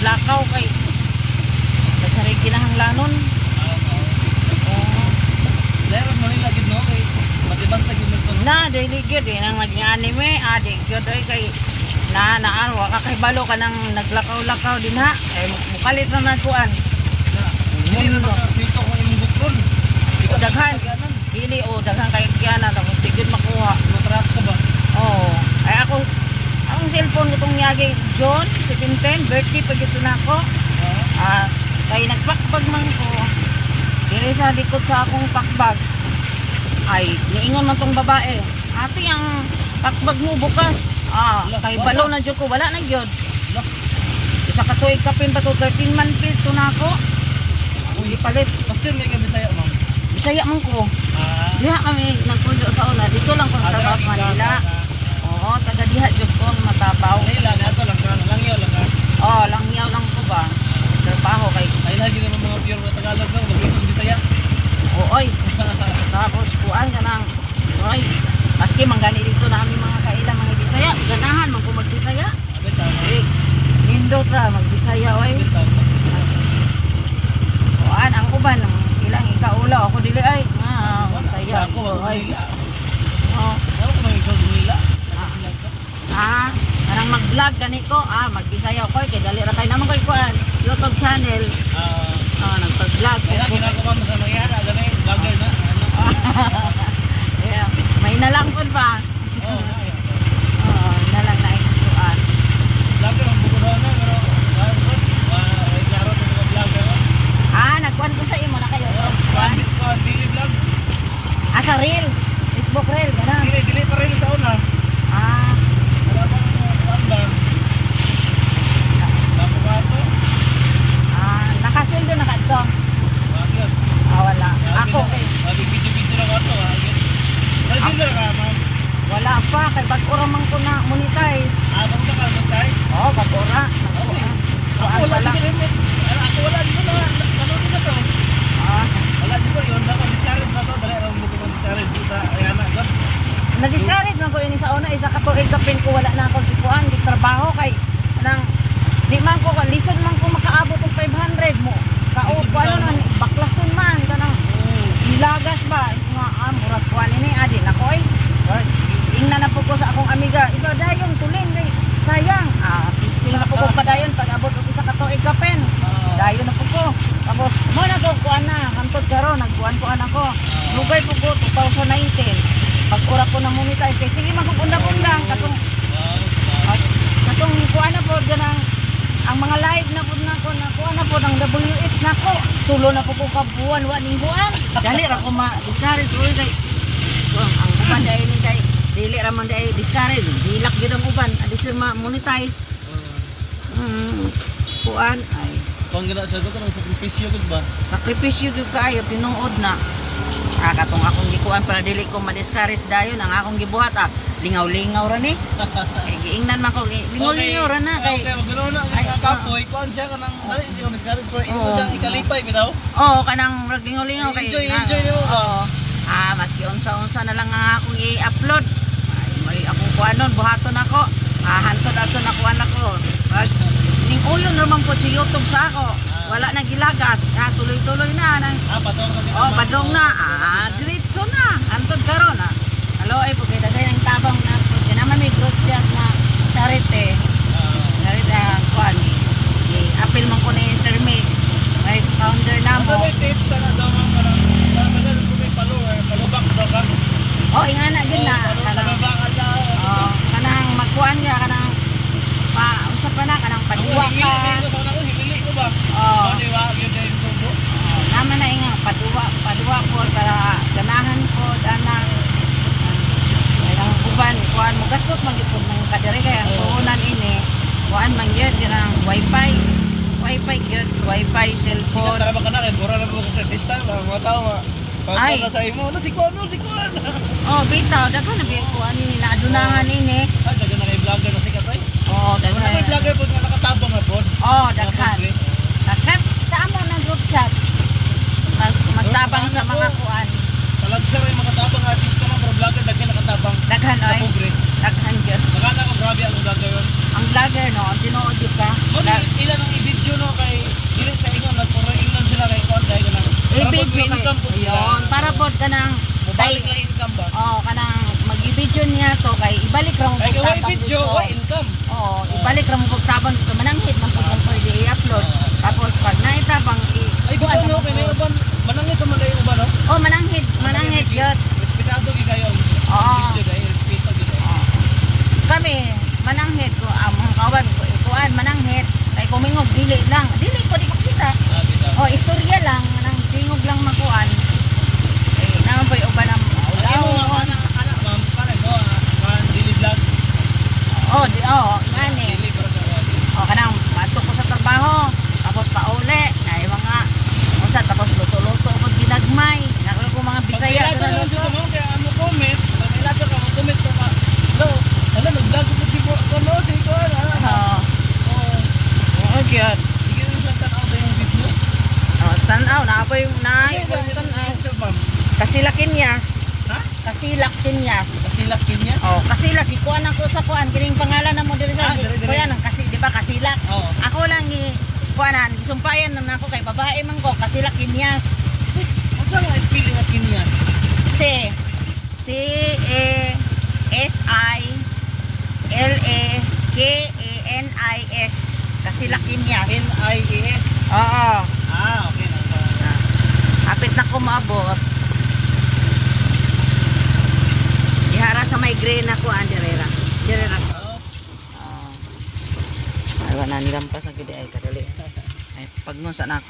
naglakaw kay nagsarig kinahanglanon. Oh. Leron mo nila gid no kay matibang sa gid mo. Na daily gyud nang nag-anime, adik gyud oy kay naan wa ka kay balo ka nang naglakaw-lakaw din ha. Eh mukalit na nagkuan. Dili na dito ko imong bukron. Daghan. Dili daghan kay kiana tapos tigid makuha. Matras ka ba? Oh, ay akong cellphone itong niyagi John 1710 birthday pa gito na ako. Kay nagpakbag man ko. Diri sa likod sa akong pakbag. Ay, niingon man tong babae. Ate ang pakbag mo bukas. Kay balo na jud ko wala na gyud. Isa ka tuig kapin pa to 13 man piso na ako. Uli palit. Pastor may ka Bisaya ma'am. Bisaya man ko. Diha kami nagpuyo sa una. Dito lang ko sa trabaho sa Manila. Oo, taga diha jud ko matabaw. Manila ato lang langyaw lang ka. Langyaw lang ko ba. Trabaho kay ay lagi naman mga pure na Tagalog lang, magiging Bisaya. Oy. Tapos kuan kanang oy. Maski manggani dito na aming mga kailang mga Bisaya, ganahan man ko magbisaya. Nindot ra magbisaya oy. Kuan ang uban ilang ikaula ako dili ay. Saya ako ay. Ako man iso nila. Kanang mag-vlog gani ko, magbisaya ko kay dali ra kay naman koy kuan YouTube channel. Nagpag-vlog. Kaya ginagawa mo sa mangyara, gani vlogger na. Yeah, may nalang pud ba? Nalang na ikuan. Vlogger ang bukuhan na pero ay klaro to mga vlogger. Nagkuan ko sa imo na kayo. Kuan daily vlog. Sa reel, Facebook reel ganun. Dili pa rin sa una. Wala pa kuan ba? Tapo. Nakasweldo na kadto. Bakit? Wala. Ako kay video lang ato Kasi ka ma'am. wala pa kay bag-ora man ko na monetize. Bago ka monetize? Bag-ora. Ako wala dito. Ako wala dito na. Ano dito to? Wala dito yun. Ako discourage na to. Dali lang mo ko discourage dito. Ayan na. Na-discourage man ko ini sa una isa ka tuig kapin ko wala na akong ikuan di trabaho kay nang di man ko lison man ko makaabot og 500 mo. Kaupo na baklason man kanang ilagas ba nga murag kuan ini adi na ko ay. Ingna na po ko sa akong amiga. Iba dayon tulin kay sayang. Pisting na po ko padayon pag abot og isa ka tuig kapin. Dayon na po ko. Tapos mo na ko kuan na kantod karon nagkuan ko ako. Lugay po ko 2019. Pag-ura ko na monetize kay sige magpunda-pundang katong kuan na po ganang ang mga live na po na ko na kuan na po ng WH na ko sulo na po ko kabuan wa ning buan dali ra ko ma-discourage oy kay ang uban dai ni kay dili ra man dai discourage dilak gyud ang uban adi sir ma-monetize kuan ay kung gina sa ko nang sakripisyo gud ba? Sakripisyo gyud kaayo tinuod na. Katong akong gikuan para dili ko ma-discourage dayon ang akong gibuhat lingaw-lingaw ra ni. Kay giingnan man ko lingaw-lingaw ra na kay. Okay, magano na ang kapoy kuan siya kanang dali siya discourage pero imo siya ikalipay bitaw. Kanang lingaw-lingaw kay. Enjoy mo. Maski unsa-unsa na lang ang akong i-upload. May akong kuanon buhaton ako. Hantod ato na kuan ako. Ning uyon naman po sa YouTube sa ako. Wala na gilagas. Tuloy-tuloy na nang padong na. Diretso na. Antod karon Alo ay po kay dagay ang tabang na po. Naman may groceries na charity. Charity kuan. Apil man ko ni Sir Mix. May founder na mo. May tips na daw man kanang ko may follower, palubak daw ka. Ingana gyud na. Kanang magkuan niya kanang unsa pa na kanang paduwa ka. Naman na nga paduwa po para ganahan po ana ang uban kuan mo gastos man gyud ng kadiri kay ang puhunan ini kuan man gyud kanang wifi gyud wifi cellphone. Tara ba kana kay mura na ko artista mga tao pag na sa imo na si kuan. Bitaw daghan na biya kuan ini na adunahan ini. Daghan na kay vlogger na sikat ay. Daghan na vlogger po nga nakatabang na po. Daghan. Dakat sa amo ng group chat. Magtabang sa mga kuan. Talagsa ray makatabang artista na pero vlogger daghan nakatabang. Daghan ay. Daghan gyud. Daghan ako grabe ang vlogger yon. Ang vlogger no, tinuod gyud ka. Ilan ang ra mo Kaya kaway pagtabang video, dito. wa income. Oo, ibalik ra mo pagtabang dito. Mananghit man pag pwede i-upload. Tapos pag naitabang Ay, di ba no? Kaya may uban, manangit naman kayo uban, no? Oh, mananghit gyud. Respetado gi kayo. Oo. Video kayo, respeto gi kayo. Kami mananghit ko among kawan ko ikuan mananghit kay kumingog dili ko di makita. Ah, bitaw. Oh, istorya lang nang tingog lang makuan. Eh, naman po yung uban ng Ay mo mga anak, ma'am, pare mo, daily vlog. ngani. Daily para sa wali. Oh, kanang matok ko sa trabaho, tapos pauli, ay mga usa tapos luto-luto ko ginagmay. Nakalo ko mga Bisaya Pag na naman luto. dito mo, kaya mo comment, pag ilato ka mo comment ko ka. Hello, nag-vlog ko si Kono, si Kono. Oh, oh, gyud. Sige rin lang tanaw sa yung video. Oh, tanaw na po yung Ay, tanaw. YouTube, ma'am. Kasila Kinyas. Ha? Kasila Kinyas. Kasilak Kinyas? Oh, Kasilak ikuan ako sa kuan kining pangalan na mo diri sa Dire. kuya nang kasi di ba Kasilak. Oo. Ako lang gi kuanan gisumpayan na nako kay babae man ko Kasilak Kinyas. Asa nga spelling at Kinyas? C E S I L E K A N I S Kasilak Kinyas. N-I-A-S. Oo. Ah, okay. Hapit na ko maabot. Ihara sa migraine ako andirera. Direra. Ay, wala nilampas ang gidi ay kadali. Ay, pag mo sa nako.